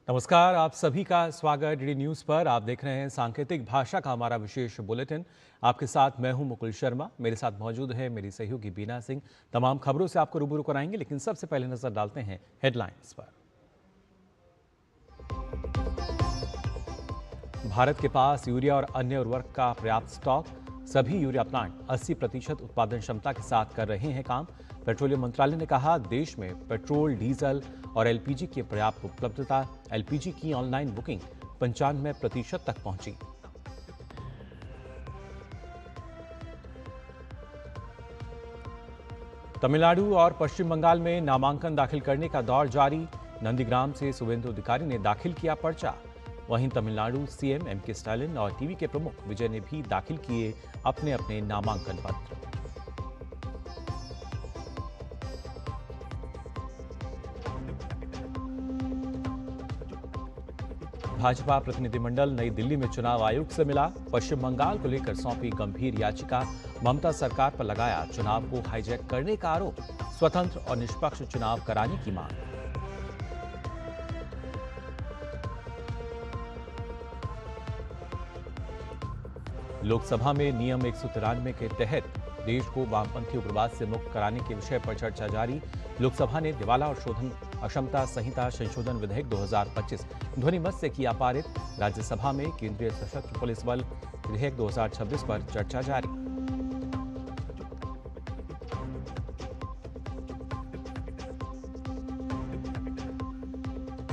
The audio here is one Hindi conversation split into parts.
नमस्कार, आप सभी का स्वागत डीडी न्यूज पर। आप देख रहे हैं सांकेतिक भाषा का हमारा विशेष बुलेटिन। आपके साथ मैं हूं मुकुल शर्मा, मेरे साथ मौजूद है मेरी सहयोगी बीना सिंह। तमाम खबरों से आपको रूबरू कराएंगे, लेकिन सबसे पहले नजर डालते हैं हेडलाइंस पर। भारत के पास यूरिया और अन्य उर्वरक का पर्याप्त स्टॉक। सभी यूरिया प्लांट 80% उत्पादन क्षमता के साथ कर रहे हैं काम। पेट्रोलियम मंत्रालय ने कहा, देश में पेट्रोल, डीजल और एलपीजी की पर्याप्त उपलब्धता। एलपीजी की ऑनलाइन बुकिंग 95% तक पहुंची। तमिलनाडु और पश्चिम बंगाल में नामांकन दाखिल करने का दौर जारी। नंदीग्राम से शुभेंदु अधिकारी ने दाखिल किया पर्चा। वहीं तमिलनाडु सीएम एमके स्टालिन और टीवी के प्रमुख विजय ने भी दाखिल किए अपने अपने नामांकन पत्र। भाजपा प्रतिनिधिमंडल नई दिल्ली में चुनाव आयोग से मिला। पश्चिम बंगाल को लेकर सौंपी गंभीर याचिका। ममता सरकार पर लगाया चुनाव को हाईजैक करने का आरोप। स्वतंत्र और निष्पक्ष चुनाव कराने की मांग। लोकसभा में नियम 193 के तहत देश को वामपंथी उग्रवाद से मुक्त कराने के विषय पर चर्चा जारी। लोकसभा ने दिवाला और शोधन अक्षमता संहिता संशोधन विधेयक 2025 ध्वनिमत से किया पारित। राज्यसभा में केंद्रीय सशस्त्र पुलिस बल विधेयक 2026 पर चर्चा जारी।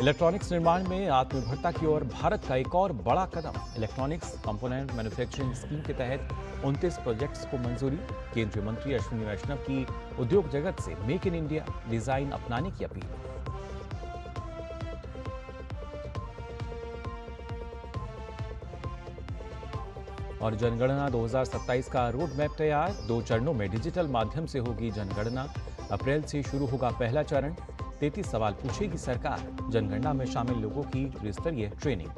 इलेक्ट्रॉनिक्स निर्माण में आत्मनिर्भरता की ओर भारत का एक और बड़ा कदम। इलेक्ट्रॉनिक्स कंपोनेंट मैन्युफैक्चरिंग स्कीम के तहत 29 प्रोजेक्ट्स को मंजूरी। केंद्रीय मंत्री अश्विनी वैष्णव की उद्योग जगत से मेक इन इंडिया डिजाइन अपनाने की अपील। और जनगणना 2027 का रोड मैप तैयार। 2 चरणों में डिजिटल माध्यम से होगी जनगणना। अप्रैल से शुरू होगा पहला चरण। 33 सवाल पूछेगी सरकार। जनगणना में शामिल लोगों की त्रिस्तरीय ट्रेनिंग।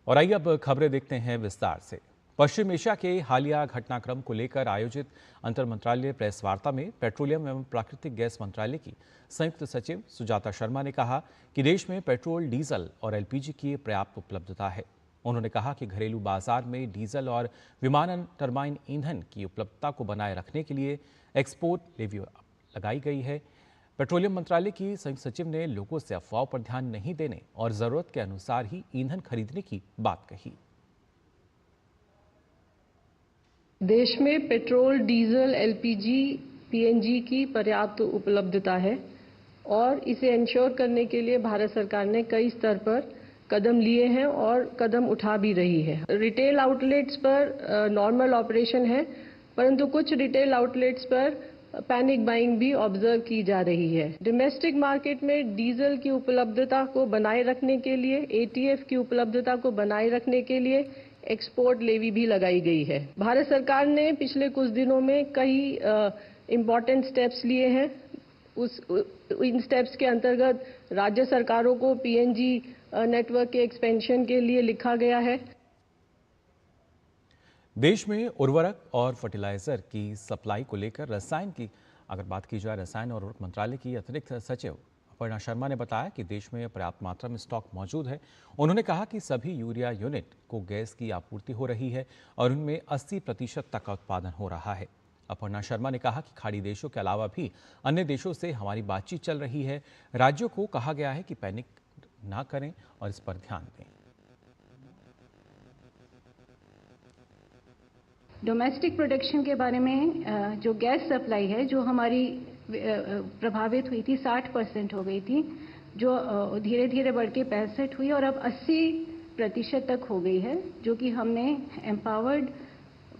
और आइए अब खबरें देखते हैं विस्तार से। पश्चिम एशिया के हालिया घटनाक्रम को लेकर आयोजित अंतर मंत्रालय प्रेस वार्ता में पेट्रोलियम एवं प्राकृतिक गैस मंत्रालय की संयुक्त सचिव सुजाता शर्मा ने कहा कि देश में पेट्रोल, डीजल और एलपीजी की पर्याप्त उपलब्धता है। उन्होंने कहा कि घरेलू बाजार में डीजल और विमानन टरबाइन ईंधन की उपलब्धता को बनाए रखने के लिए एक्सपोर्ट लेवी लगाई गई है। पेट्रोलियम मंत्रालय की संयुक्त सचिव ने लोगों से अफवाहों पर ध्यान नहीं देने और जरूरत के अनुसार ही ईंधन खरीदने की बात कही। देश में पेट्रोल, डीजल, एलपीजी, पीएनजी की पर्याप्त उपलब्धता है और इसे इंश्योर करने के लिए भारत सरकार ने कई स्तर पर कदम लिए हैं और कदम उठा भी रही है। रिटेल आउटलेट्स पर नॉर्मल ऑपरेशन है, परंतु कुछ रिटेल आउटलेट्स पर पैनिक बाइंग भी ऑब्जर्व की जा रही है। डोमेस्टिक मार्केट में डीजल की उपलब्धता को बनाए रखने के लिए, एटीएफ की उपलब्धता को बनाए रखने के लिए एक्सपोर्ट लेवी भी लगाई गई है। भारत सरकार ने पिछले कुछ दिनों में कई इम्पोर्टेंट स्टेप्स लिए हैं। इन स्टेप्स के अंतर्गत राज्य सरकारों को पीएनजी नेटवर्क के एक्सपेंशन के लिए लिखा गया है। देश में उर्वरक और फर्टिलाइजर की सप्लाई को लेकर रसायन की अगर बात की जाए, रसायन और उर्वरक मंत्रालय की अतिरिक्त सचिव अपर्णा शर्मा ने बताया कि देश में पर्याप्त मात्रा में स्टॉक मौजूद है। उन्होंने कहा कि सभी यूरिया यूनिट को गैस की आपूर्ति हो रही है और उनमें 80% तक का उत्पादन हो रहा है। अपर्णा शर्मा ने कहा कि खाड़ी देशों के अलावा भी अन्य देशों से हमारी बातचीत चल रही है। राज्यों को कहा गया है कि पैनिक ना करें और इस पर ध्यान दें। डोमेस्टिक प्रोडक्शन के बारे में जो गैस सप्लाई है जो हमारी प्रभावित हुई थी, 60% हो गई थी, जो धीरे धीरे बढ़ के 65 हुई और अब 80% तक हो गई है, जो कि हमने एम्पावर्ड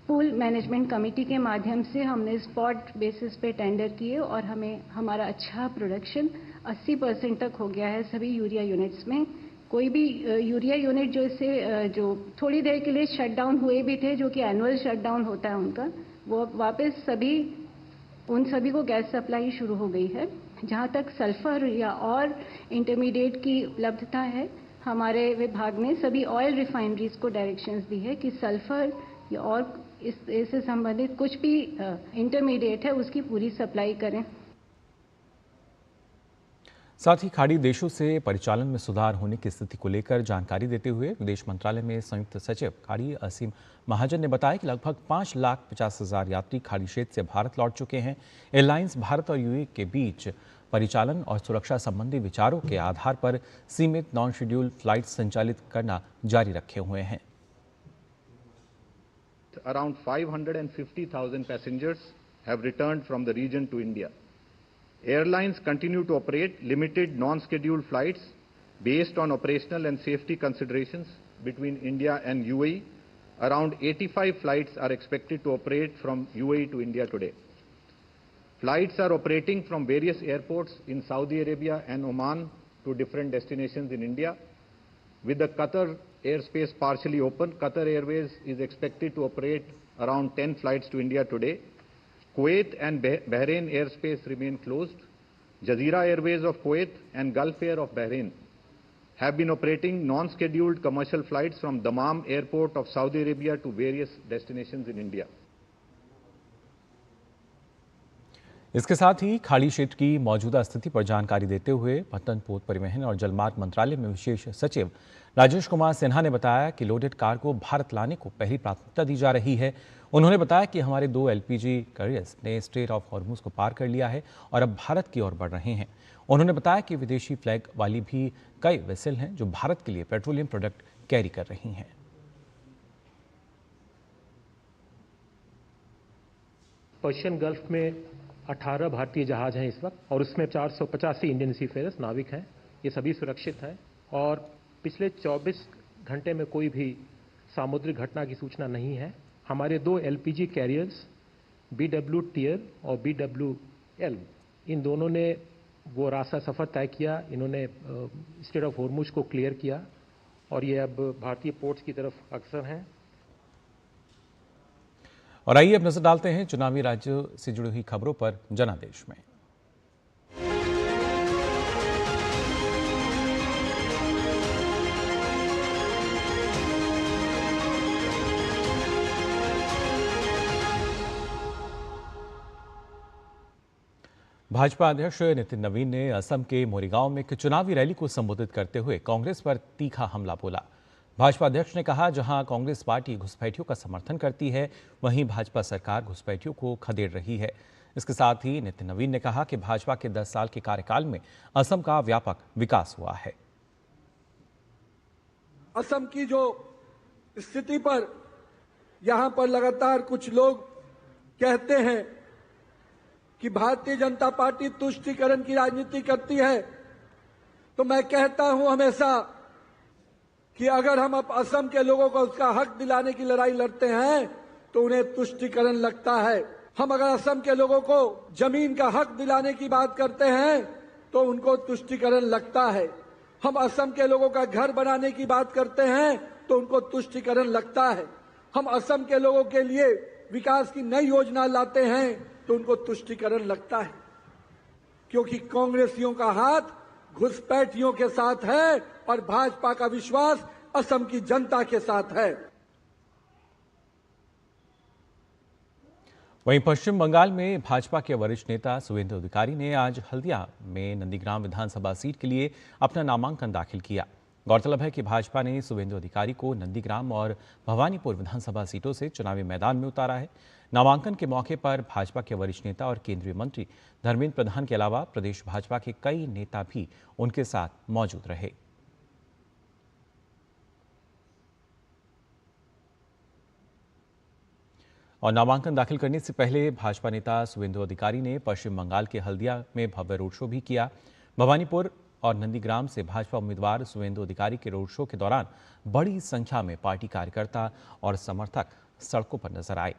पूल मैनेजमेंट कमेटी के माध्यम से हमने स्पॉट बेसिस पे टेंडर किए और हमें हमारा अच्छा प्रोडक्शन 80% तक हो गया है सभी यूरिया यूनिट्स में। कोई भी यूरिया यूनिट जो इससे जो थोड़ी देर के लिए शटडाउन हुए भी थे, जो कि एनुअल शटडाउन होता है उनका, वो वापस उन सभी को गैस सप्लाई शुरू हो गई है। जहाँ तक सल्फर या और इंटरमीडिएट की उपलब्धता है, हमारे विभाग ने सभी ऑयल रिफाइनरीज को डायरेक्शंस दी है कि सल्फर या और इससे संबंधित कुछ भी इंटरमीडिएट है उसकी पूरी सप्लाई करें। साथ ही खाड़ी देशों से परिचालन में सुधार होने की स्थिति को लेकर जानकारी देते हुए विदेश मंत्रालय में संयुक्त सचिव खाड़ी असीम महाजन ने बताया कि लगभग 5,50,000 यात्री खाड़ी क्षेत्र से भारत लौट चुके हैं। एयरलाइंस भारत और यूएई के बीच परिचालन और सुरक्षा संबंधी विचारों के आधार पर सीमित नॉन शेड्यूल फ्लाइट संचालित करना जारी रखे हुए हैं। Around 550,000 passengers have returned from the region to India. Airlines continue to operate limited non-scheduled flights based on operational and safety considerations between India and UAE. Around 85 flights are expected to operate from UAE to India today. Flights are operating from various airports in Saudi Arabia and Oman to different destinations in India. With the Qatar airspace partially open, Qatar Airways is expected to operate around 10 flights to India today. Kuwait and Bahrain airspace remain closed. Jazeera Airways of Kuwait and Gulf Air of Bahrain have been operating non-scheduled commercial flights from Dammam Airport of Saudi Arabia to various destinations in India. इसके साथ ही खाड़ी क्षेत्र की मौजूदा स्थिति पर जानकारी देते हुए पत्तन पोत परिवहन और जलमार्ग मंत्रालय में विशेष सचिव राजेश कुमार सिन्हा ने बताया कि लोडेड कार्गो भारत लाने को पहली प्राथमिकता दी जा रही है। उन्होंने बताया कि हमारे 2 एलपीजी कैरियर्स ने स्ट्रेट ऑफ हॉर्मुज को पार कर लिया है और अब भारत की ओर बढ़ रहे हैं। उन्होंने बताया कि विदेशी फ्लैग वाली भी कई वेसल हैं जो भारत के लिए पेट्रोलियम प्रोडक्ट कैरी कर रही हैं। पर्शियन गल्फ में 18 भारतीय जहाज हैं इस वक्त और उसमें 485 इंडियन सीफेयर्स नाविक हैं। ये सभी सुरक्षित हैं और पिछले 24 घंटे में कोई भी सामुद्रिक घटना की सूचना नहीं है। हमारे 2 एलपीजी कैरियर्स BW टियर और BW एल्म, इन दोनों ने वो रास्ता सफ़र तय किया। इन्होंने स्ट्रेट ऑफ हॉर्मुज को क्लियर किया और ये अब भारतीय पोर्ट्स की तरफ अग्रसर हैं। और आइए अब नजर डालते हैं चुनावी राज्यों से जुड़ी हुई खबरों पर जनादेश में। भाजपा अध्यक्ष नितिन नवीन ने असम के मोरीगांव में एक चुनावी रैली को संबोधित करते हुए कांग्रेस पर तीखा हमला बोला। भाजपा अध्यक्ष ने कहा, जहां कांग्रेस पार्टी घुसपैठियों का समर्थन करती है वहीं भाजपा सरकार घुसपैठियों को खदेड़ रही है। इसके साथ ही नितिन नवीन ने कहा कि भाजपा के 10 साल के कार्यकाल में असम का व्यापक विकास हुआ है। असम की जो स्थिति पर यहां पर लगातार कुछ लोग कहते हैं कि भारतीय जनता पार्टी तुष्टीकरण की राजनीति करती है, तो मैं कहता हूं हमेशा कि अगर हम अब असम के लोगों को उसका हक दिलाने की लड़ाई लड़ते हैं तो उन्हें तुष्टीकरण लगता है। हम अगर असम के लोगों को जमीन का हक दिलाने की बात करते हैं तो उनको तुष्टीकरण लगता है। हम असम के लोगों का घर बनाने की बात करते हैं तो उनको तुष्टीकरण लगता है। हम असम के लोगों के लिए विकास की नई योजना लाते हैं तो उनको तुष्टीकरण लगता है, क्योंकि कांग्रेसियों का हाथ घुसपैठियों के साथ है और भाजपा का विश्वास असम की जनता के साथ है। वहीं पश्चिम बंगाल में भाजपा के वरिष्ठ नेता शुवेंदु अधिकारी ने आज हल्दिया में नंदीग्राम विधानसभा सीट के लिए अपना नामांकन दाखिल किया। गौरतलब है कि भाजपा ने शुवेंदु अधिकारी को नंदीग्राम और भवानीपुर विधानसभा सीटों से चुनावी मैदान में उतारा है। नामांकन के मौके पर भाजपा के वरिष्ठ नेता और केंद्रीय मंत्री धर्मेंद्र प्रधान के अलावा प्रदेश भाजपा के कई नेता भी उनके साथ मौजूद रहे। और नामांकन दाखिल करने से पहले भाजपा नेता शुवेंदु अधिकारी ने पश्चिम बंगाल के हल्दिया में भव्य रोड शो भी किया। भवानीपुर और नंदीग्राम से भाजपा उम्मीदवार शुवेंदु अधिकारी के रोड शो के दौरान बड़ी संख्या में पार्टी कार्यकर्ता और समर्थक सड़कों पर नजर आए।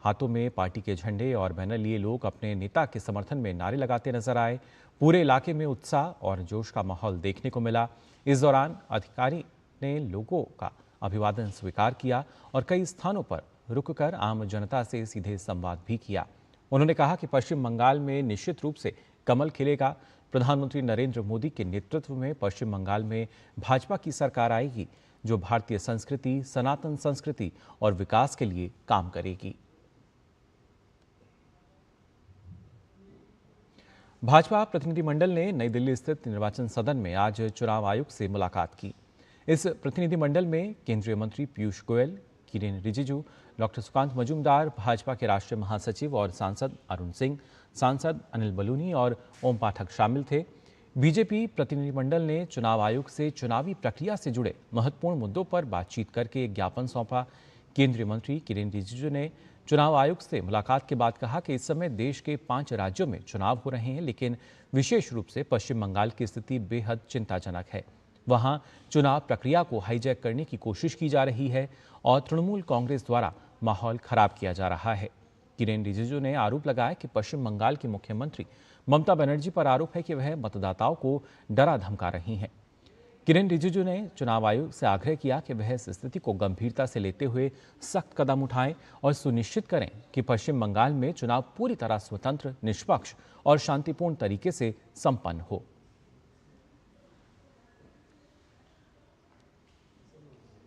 हाथों में पार्टी के झंडे और बैनर लिए लोग अपने नेता के समर्थन में नारे लगाते नजर आए। पूरे इलाके में उत्साह और जोश का माहौल देखने को मिला। इस दौरान अधिकारी ने लोगों का अभिवादन स्वीकार किया और कई स्थानों पर रुककर आम जनता से सीधे संवाद भी किया। उन्होंने कहा कि पश्चिम बंगाल में निश्चित रूप से कमल खिलेगा। प्रधानमंत्री नरेंद्र मोदी के नेतृत्व में पश्चिम बंगाल में भाजपा की सरकार आएगी। जो भारतीय संस्कृति, सनातन संस्कृति और विकास के लिए काम करेगी। भाजपा प्रतिनिधिमंडल ने नई दिल्ली स्थित निर्वाचन सदन में आज चुनाव आयोग से मुलाकात की। इस प्रतिनिधिमंडल में केंद्रीय मंत्री पीयूष गोयल, किरेन रिजिजू, डॉक्टर सुकांत मजूमदार, भाजपा के राष्ट्रीय महासचिव और सांसद अरुण सिंह, सांसद अनिल बलूनी और ओम पाठक शामिल थे। बीजेपी प्रतिनिधिमंडल ने चुनाव आयोग से चुनावी प्रक्रिया से जुड़े महत्वपूर्ण मुद्दों पर बातचीत करके एक ज्ञापन सौंपा। केंद्रीय मंत्री किरेन रिजिजू ने चुनाव आयोग से मुलाकात के बाद कहा कि इस समय देश के 5 राज्यों में चुनाव हो रहे हैं, लेकिन विशेष रूप से पश्चिम बंगाल की स्थिति बेहद चिंताजनक है। वहां चुनाव प्रक्रिया को हाईजैक करने की कोशिश की जा रही है और तृणमूल कांग्रेस द्वारा माहौल खराब किया जा रहा है। किरेन रिजिजू ने आरोप लगाया कि पश्चिम बंगाल की मुख्यमंत्री ममता बनर्जी पर आरोप है कि वह मतदाताओं को डरा धमका रही हैं। किरेन रिजिजू ने चुनाव आयोग से आग्रह किया कि वह इस स्थिति को गंभीरता से लेते हुए सख्त कदम उठाएं और सुनिश्चित करें कि पश्चिम बंगाल में चुनाव पूरी तरह स्वतंत्र, निष्पक्ष और शांतिपूर्ण तरीके से संपन्न हो।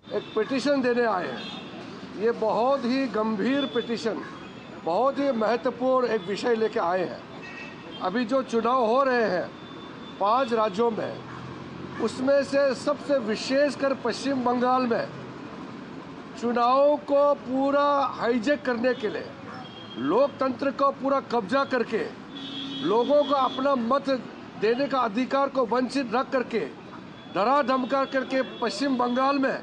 एक पिटीशन देने आए हैं। ये बहुत ही गंभीर पिटीशन, बहुत ही महत्वपूर्ण एक विषय लेके आए हैं। अभी जो चुनाव हो रहे हैं 5 राज्यों में, उसमें से सबसे विशेषकर पश्चिम बंगाल में चुनाव को पूरा हाईजैक करने के लिए, लोकतंत्र को पूरा कब्जा करके, लोगों को अपना मत देने का अधिकार को वंचित रख करके, डरा धमका करके पश्चिम बंगाल में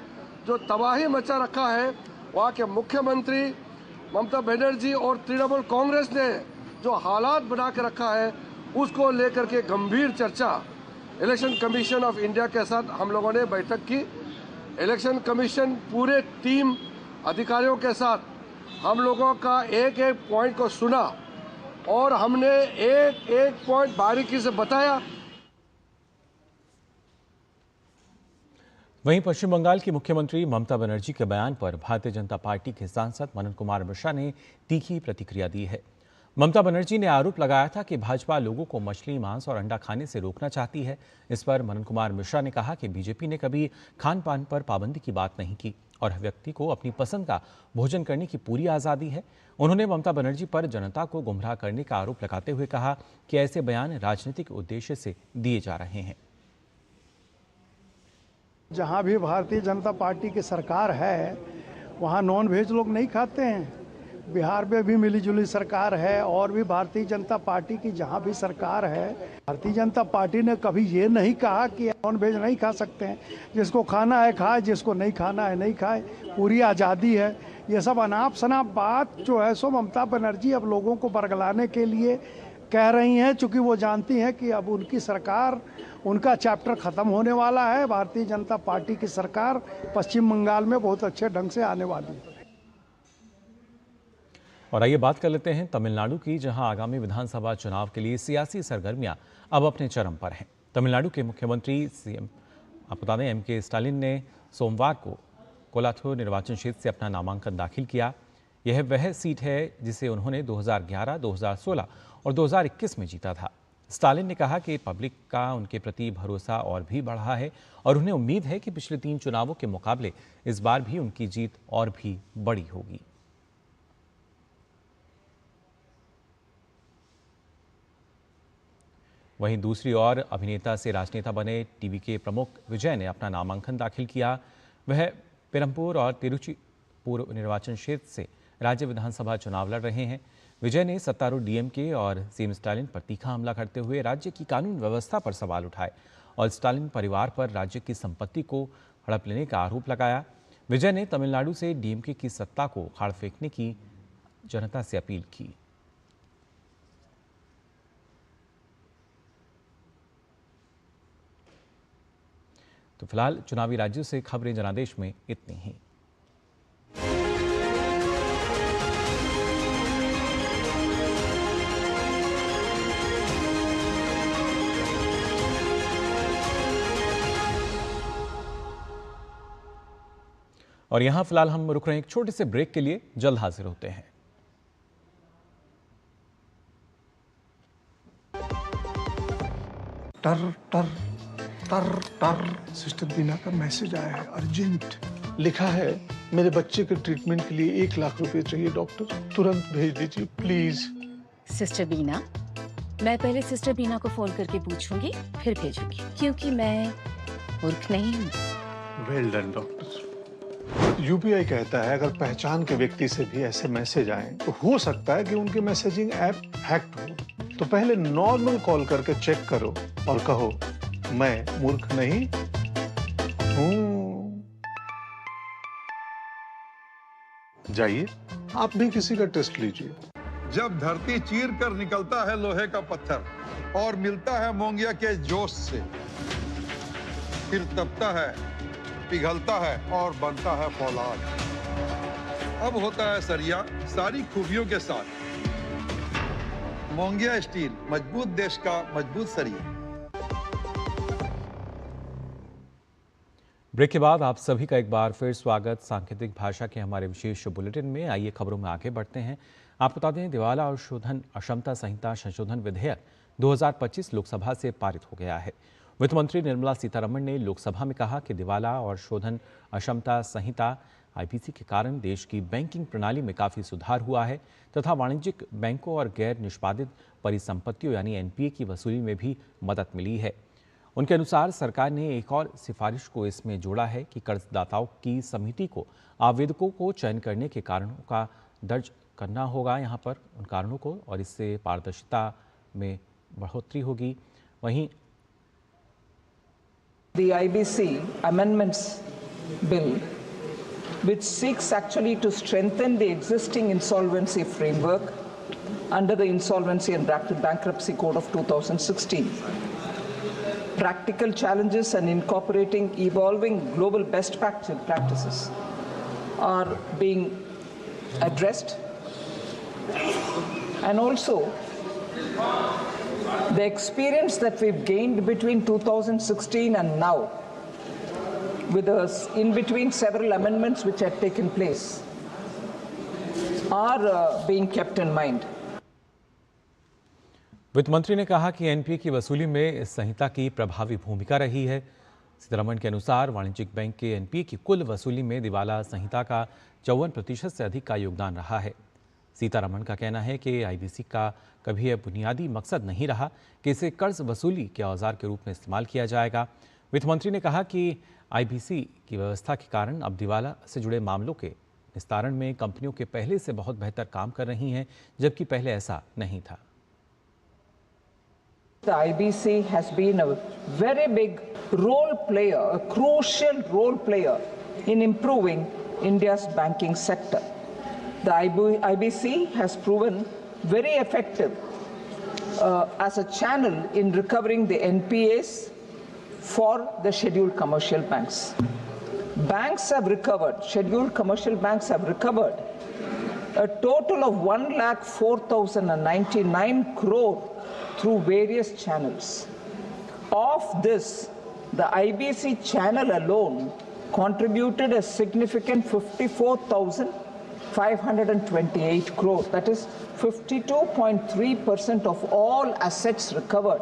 जो तबाही मचा रखा है, वहाँ के मुख्यमंत्री ममता बनर्जी और तृणमूल कांग्रेस ने जो हालात बना के रखा है, उसको लेकर के गंभीर चर्चा इलेक्शन कमीशन ऑफ इंडिया के साथ हम लोगों ने बैठक की। इलेक्शन कमीशन पूरे टीम अधिकारियों के साथ हम लोगों का एक एक पॉइंट को सुना और हमने एक एक पॉइंट बारीकी से बताया। वहीं पश्चिम बंगाल की मुख्यमंत्री ममता बनर्जी के बयान पर भारतीय जनता पार्टी के सांसद मनन कुमार मिश्रा ने तीखी प्रतिक्रिया दी है। ममता बनर्जी ने आरोप लगाया था कि भाजपा लोगों को मछली, मांस और अंडा खाने से रोकना चाहती है। इस पर मनन कुमार मिश्रा ने कहा कि बीजेपी ने कभी खान पान पर पाबंदी की बात नहीं की और व्यक्ति को अपनी पसंद का भोजन करने की पूरी आज़ादी है। उन्होंने ममता बनर्जी पर जनता को गुमराह करने का आरोप लगाते हुए कहा कि ऐसे बयान राजनीतिक उद्देश्य से दिए जा रहे हैं। जहाँ भी भारतीय जनता पार्टी की सरकार है, वहाँ नॉन वेज लोग नहीं खाते हैं। बिहार में भी मिलीजुली सरकार है और भी भारतीय जनता पार्टी की जहाँ भी सरकार है, भारतीय जनता पार्टी ने कभी ये नहीं कहा कि नॉन वेज नहीं खा सकते हैं। जिसको खाना है खाए, जिसको नहीं खाना है नहीं खाए, पूरी आज़ादी है। ये सब अनाप शनाप बात जो है सो ममता बनर्जी अब लोगों को बरगलाने के लिए कह रही हैं, चूँकि वो जानती हैं कि अब उनकी सरकार, उनका चैप्टर ख़त्म होने वाला है। भारतीय जनता पार्टी की सरकार पश्चिम बंगाल में बहुत अच्छे ढंग से आने वाली है। और आइए बात कर लेते हैं तमिलनाडु की, जहां आगामी विधानसभा चुनाव के लिए सियासी सरगर्मियां अब अपने चरम पर हैं। तमिलनाडु के मुख्यमंत्री सीएम आपको बता दें एमके स्टालिन ने सोमवार को कोलाथूर निर्वाचन क्षेत्र से अपना नामांकन दाखिल किया। यह वह सीट है जिसे उन्होंने 2011, 2016 और 2021 में जीता था। स्टालिन ने कहा कि पब्लिक का उनके प्रति भरोसा और भी बढ़ा है और उन्हें उम्मीद है कि पिछले 3 चुनावों के मुकाबले इस बार भी उनकी जीत और भी बड़ी होगी। वहीं दूसरी ओर अभिनेता से राजनेता बने टीवी के प्रमुख विजय ने अपना नामांकन दाखिल किया। वह पेरम्बूर और तिरुचिपुर निर्वाचन क्षेत्र से राज्य विधानसभा चुनाव लड़ रहे हैं। विजय ने सत्तारूढ़ डीएमके और सीएम स्टालिन पर तीखा हमला करते हुए राज्य की कानून व्यवस्था पर सवाल उठाए और स्टालिन परिवार पर राज्य की संपत्ति को हड़प लेने का आरोप लगाया। विजय ने तमिलनाडु से डीएमके की सत्ता को उखाड़ फेंकने की जनता से अपील की। तो फिलहाल चुनावी राज्यों से खबरें जनादेश में इतनी ही। और यहां फिलहाल हम रुक रहे हैं एक छोटे से ब्रेक के लिए, जल्द हाजिर होते हैं। टर टर टर सिस्टर बीना का मैसेज आया है, अर्जेंट। लिखा है मेरे बच्चे के ट्रीटमेंट के लिए 1 लाख रुपए चाहिए डॉक्टर, तुरंत भेज दीजिए प्लीज। सिस्टर बीना, मैं पहले सिस्टर बीना को फोन करके पूछूंगी फिर भेजूंगी, क्योंकि मैं मूर्ख नहीं हूँ। Well done doctor. यूपीआई कहता है अगर पहचान के व्यक्ति से भी ऐसे मैसेज आए तो हो सकता है कि उनके मैसेजिंग ऐप हैक्ड हो। तो पहले नॉर्मल कॉल करके चेक करो और कहो मैं मूर्ख नहीं हूँ। जाइए आप भी किसी का टेस्ट लीजिए। जब धरती चीर कर निकलता है लोहे का पत्थर और मिलता है मोंगिया के जोश से, फिर तपता है, पिघलता है और बनता है फौलाद। अब होता है सरिया सारी खूबियों के साथ। मोंगिया स्टील, मजबूत देश का मजबूत सरिया। ब्रेक के बाद आप सभी का एक बार फिर स्वागत सांकेतिक भाषा के हमारे विशेष बुलेटिन में। आइए खबरों में आगे बढ़ते हैं। आपको बता दें, दिवाला और शोधन अक्षमता संहिता संशोधन विधेयक 2025 लोकसभा से पारित हो गया है। वित्त मंत्री निर्मला सीतारमण ने लोकसभा में कहा कि दिवाला और शोधन अक्षमता संहिता आईपीसी के कारण देश की बैंकिंग प्रणाली में काफी सुधार हुआ है तथा वाणिज्यिक बैंकों और गैर निष्पादित परिसंपत्तियों यानी एनपीए की वसूली में भी मदद मिली है। उनके अनुसार सरकार ने एक और सिफारिश को इसमें जोड़ा है कि कर्जदाताओं की समिति को आवेदकों को चयन करने के कारणों का दर्ज करना होगा यहाँ पर उन कारणों को, और इससे पारदर्शिता में बढ़ोतरी होगी। वहीं The IBC amendments bill, which seeks actually to strengthen the existing insolvency framework under the Insolvency and Bankruptcy Code of 2016. Practical challenges and incorporating evolving global best practices are being addressed, and also the experience that we've gained between 2016 and now, with us in between several amendments which had taken place, are being kept in mind. वित्त मंत्री ने कहा कि एनपीए की वसूली में इस संहिता की प्रभावी भूमिका रही है। सीतारमण के अनुसार वाणिज्यिक बैंक के एनपीए की कुल वसूली में दिवाला संहिता का 54% से अधिक का योगदान रहा है। सीतारमण का कहना है कि आईबीसी का कभी यह बुनियादी मकसद नहीं रहा कि इसे कर्ज वसूली के औजार के रूप में इस्तेमाल किया जाएगा। वित्त मंत्री ने कहा कि आईबीसी की व्यवस्था के कारण अब दिवाला से जुड़े मामलों के निस्तारण में कंपनियों के पहले से बहुत बेहतर काम कर रही हैं, जबकि पहले ऐसा नहीं था। The IBC has been a very big role player, a crucial role player in improving India's banking sector. The IBC has proven very effective as a channel in recovering the NPAs for the scheduled commercial banks. Banks have recovered, scheduled commercial banks have recovered a total of 1,04,099 crore through various channels. Of this, the IBC channel alone contributed a significant 54,528 crore. That is 52.3% of all assets recovered.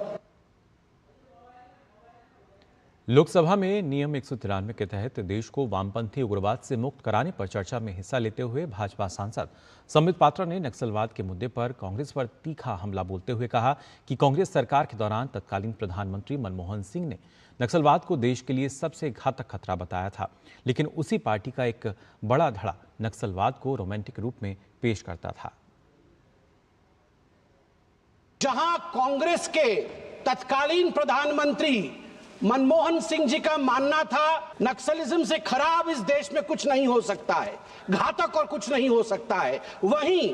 Lok Sabha में नियम 193 के तहत देश को वामपंथी उग्रवाद से मुक्त कराने पर चर्चा में हिस्सा लेते हुए भाजपा सांसद संबित पात्रा ने नक्सलवाद के मुद्दे पर कांग्रेस पर तीखा हमला बोलते हुए कहा कि कांग्रेस सरकार के दौरान तत्कालीन प्रधानमंत्री मनमोहन सिंह ने नक्सलवाद को देश के लिए सबसे घातक खतरा बताया था, लेकिन उसी पार्टी का एक बड़ा धड़ा नक्सलवाद को रोमांटिक रूप में पेश करता था। जहां कांग्रेस के तत्कालीन प्रधानमंत्री मनमोहन सिंह जी का मानना था नक्सलिज्म से खराब इस देश में कुछ नहीं हो सकता है, घातक और कुछ नहीं हो सकता है, वहीं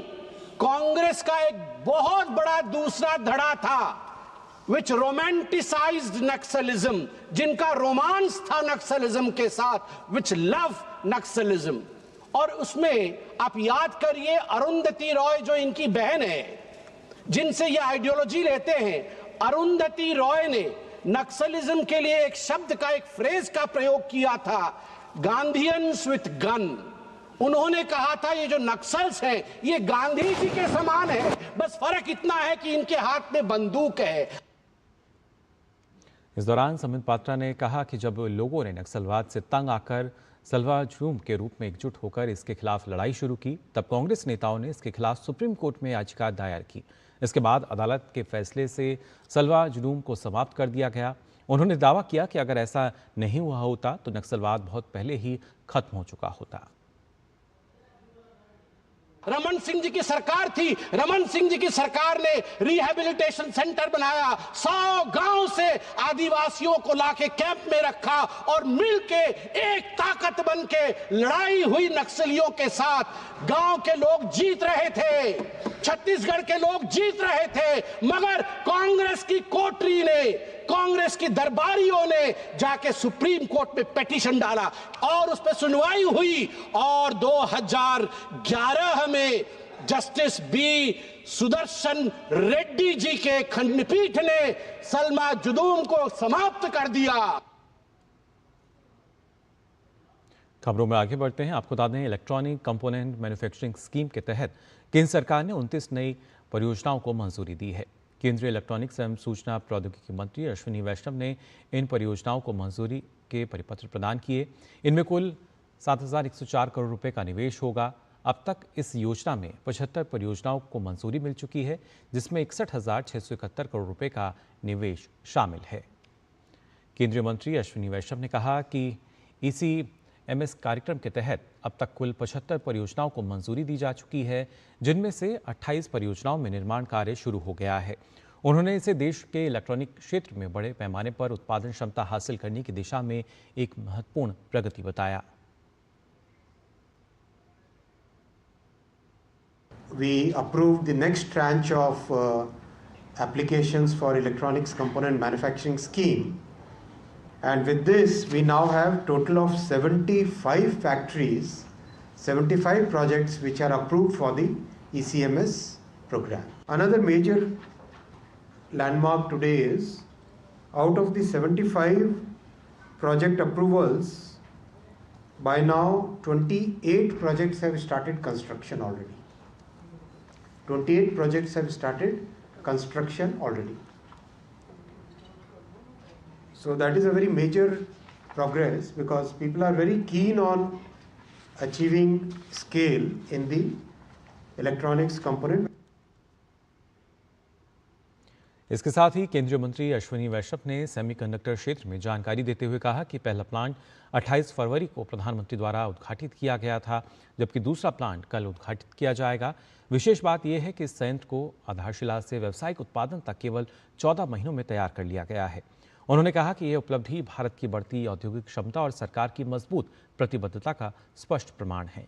कांग्रेस का एक बहुत बड़ा दूसरा धड़ा था विच रोमांटिसाइज्ड नक्सलिज्म, जिनका रोमांस था नक्सलिज्म के साथ, विच लव नक्सलिज्म। और उसमें आप याद करिए अरुंधति रॉय जो इनकी बहन है, जिनसे ये आइडियोलॉजी लेते हैं, अरुंधति रॉय ने नक्सलिज्म के लिए एक शब्द का, एक फ्रेज का प्रयोग किया था, गांधीयंस विथ गन। उन्होंने कहा था ये जो नक्सल्स हैं ये गांधी जी के समान है, बस फर्क इतना है कि इनके हाथ में बंदूक है। इस दौरान समित पात्रा ने कहा कि जब लोगों ने नक्सलवाद से तंग आकर सलवा जुलूम के रूप में एकजुट होकर इसके खिलाफ लड़ाई शुरू की, तब कांग्रेस नेताओं ने इसके खिलाफ सुप्रीम कोर्ट में याचिका दायर की। इसके बाद अदालत के फैसले से सलवा जुलूम को समाप्त कर दिया गया। उन्होंने दावा किया कि अगर ऐसा नहीं हुआ होता तो नक्सलवाद बहुत पहले ही खत्म हो चुका होता। रमन सिंह जी की सरकार थी। रमन सिंह जी की सरकार ने रिहैबिलिटेशन सेंटर बनाया, 100 गांव से आदिवासियों को लाके कैंप में रखा और मिलके एक ताकत बन के लड़ाई हुई नक्सलियों के साथ। गांव के लोग जीत रहे थे, छत्तीसगढ़ के लोग जीत रहे थे, मगर कांग्रेस की कोटरी ने, कांग्रेस की दरबारियों ने जाके सुप्रीम कोर्ट में पिटीशन डाला और उस पर सुनवाई हुई और 2011 में जस्टिस बी सुदर्शन रेड्डी जी के खंडपीठ ने सलवा जुलूम को समाप्त कर दिया। खबरों में आगे बढ़ते हैं। आपको बता दें, इलेक्ट्रॉनिक कंपोनेंट मैन्युफैक्चरिंग स्कीम के तहत केंद्र सरकार ने 29 नई परियोजनाओं को मंजूरी दी है। केंद्रीय इलेक्ट्रॉनिक्स एवं सूचना प्रौद्योगिकी मंत्री अश्विनी वैष्णव ने इन परियोजनाओं को मंजूरी के परिपत्र प्रदान किए। इनमें कुल 7,104 करोड़ रुपए का निवेश होगा। अब तक इस योजना में 75 परियोजनाओं को मंजूरी मिल चुकी है, जिसमें 61,671 करोड़ रुपए का निवेश शामिल है। केंद्रीय मंत्री अश्विनी वैष्णव ने कहा कि ECMS कार्यक्रम के तहत अब तक कुल 75 परियोजनाओं को मंजूरी दी जा चुकी है, जिनमें से 28 परियोजनाओं में निर्माण कार्य शुरू हो गया है। उन्होंने इसे देश के इलेक्ट्रॉनिक क्षेत्र में बड़े पैमाने पर उत्पादन क्षमता हासिल करने की दिशा में एक महत्वपूर्ण प्रगति बताया। We approved the next tranche of applications for electronics component manufacturing scheme, and with this we now have total of 75 factories, 75 projects which are approved for the ECMS program. Another major landmark today is, out of the 75 project approvals, by now 28 projects have started construction already. 28 projects have started construction already. So that is a very major progress, because people are very keen on achieving scale in the electronics component. इसके साथ ही केंद्रीय मंत्री अश्विनी वैष्णव ने सेमीकंडक्टर क्षेत्र में जानकारी देते हुए कहा कि पहला प्लांट 28 फरवरी को प्रधानमंत्री द्वारा उद्घाटित किया गया था, जबकि दूसरा प्लांट कल उद्घाटित किया जाएगा। विशेष बात यह है कि इस संयंत्र को आधारशिला से व्यावसायिक उत्पादन तक केवल 14 महीनों में तैयार कर लिया गया है। उन्होंने कहा कि यह उपलब्धि भारत की बढ़ती औद्योगिक क्षमता और सरकार की मजबूत प्रतिबद्धता का स्पष्ट प्रमाण है।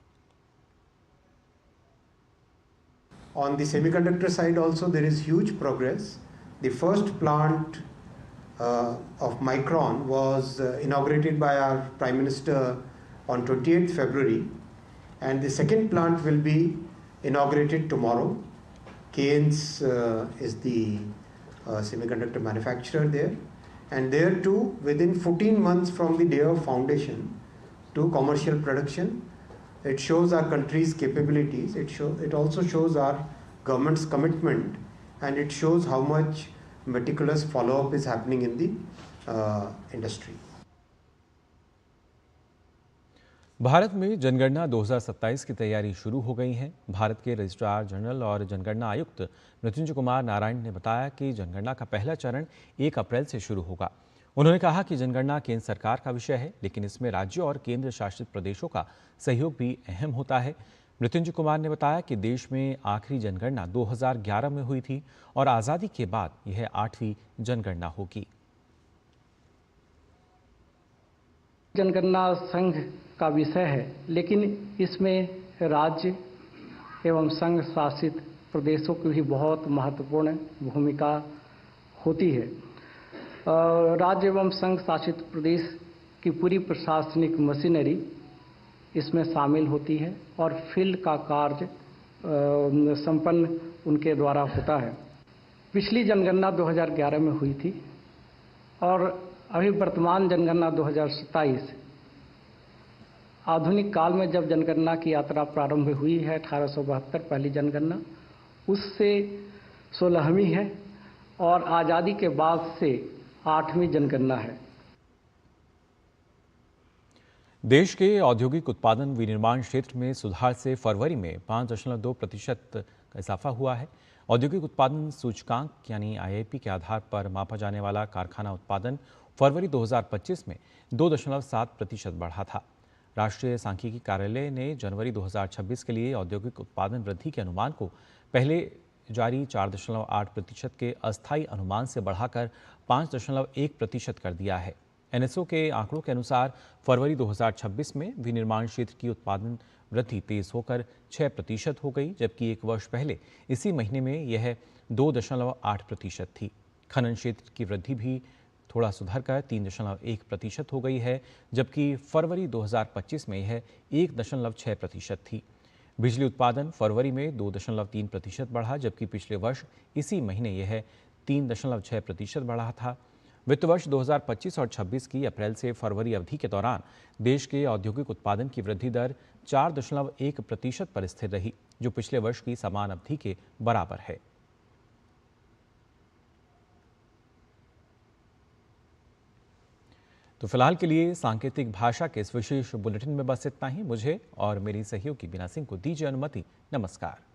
On the semiconductor side also there is huge progress. The first plant of Micron was inaugurated by our Prime Minister on 28th February, and the second plant will be inaugurated tomorrow. Keynes is the semiconductor manufacturer there, and there too within 14 months from the day of foundation to commercial production. It shows our country's capabilities, it also shows our government's commitment, and it shows how much meticulous follow-up is happening in the industry. Bharat में जनगणना 2027 की तैयारी शुरू हो गई है। भारत के रजिस्ट्रार जनरल और जनगणना आयुक्त मृत्युंजय कुमार नारायण ने बताया कि जनगणना का पहला चरण 1 अप्रैल से शुरू होगा। उन्होंने कहा कि जनगणना केंद्र सरकार का विषय है, लेकिन इसमें राज्यों और केंद्र शासित प्रदेशों का सहयोग भी अहम होता है। मृत्युंजय कुमार ने बताया कि देश में आखिरी जनगणना 2011 में हुई थी और आज़ादी के बाद यह 8वीं जनगणना होगी। जनगणना संघ का विषय है, लेकिन इसमें राज्य एवं संघ शासित प्रदेशों की भी बहुत महत्वपूर्ण भूमिका होती है। राज्य एवं संघ शासित प्रदेश की पूरी प्रशासनिक मशीनरी इसमें शामिल होती है और फील्ड का कार्य संपन्न उनके द्वारा होता है। पिछली जनगणना 2011 में हुई थी और अभी वर्तमान जनगणना 2027 आधुनिक काल में जब जनगणना की यात्रा प्रारंभ हुई है 1872 पहली जनगणना, उससे 16वीं है और आज़ादी के बाद से 8वीं जनगणना है। देश के औद्योगिक उत्पादन विनिर्माण क्षेत्र में सुधार से फरवरी में 5.2% का इजाफा हुआ है। औद्योगिक उत्पादन सूचकांक यानी आईआईपी के आधार पर मापा जाने वाला कारखाना उत्पादन फरवरी 2025 में 2.7% बढ़ा था। राष्ट्रीय सांख्यिकी कार्यालय ने जनवरी 2026 के लिए औद्योगिक उत्पादन वृद्धि के अनुमान को पहले जारी 4.8% के अस्थायी अनुमान से बढ़ाकर 5.1% कर दिया है। एनएसओ के आंकड़ों के अनुसार फरवरी 2026 में विनिर्माण क्षेत्र की उत्पादन वृद्धि तेज होकर 6% हो गई, जबकि एक वर्ष पहले इसी महीने में यह 2.8% थी। खनन क्षेत्र की वृद्धि भी थोड़ा सुधरकर 3.1% हो गई है, जबकि फरवरी 2025 में यह 1.6% थी। बिजली उत्पादन फरवरी में 2.3% बढ़ा, जबकि पिछले वर्ष इसी महीने यह 3.6% बढ़ा था। वित्त वर्ष 2025 और 26 की अप्रैल से फरवरी अवधि के दौरान देश के औद्योगिक उत्पादन की वृद्धि दर 4.1% पर स्थिर रही, जो पिछले वर्ष की समान अवधि के बराबर है। तो फिलहाल के लिए सांकेतिक भाषा के इस विशेष बुलेटिन में बस इतना ही। मुझे और मेरी सहयोगी बीना सिंह को दीजिए अनुमति। नमस्कार।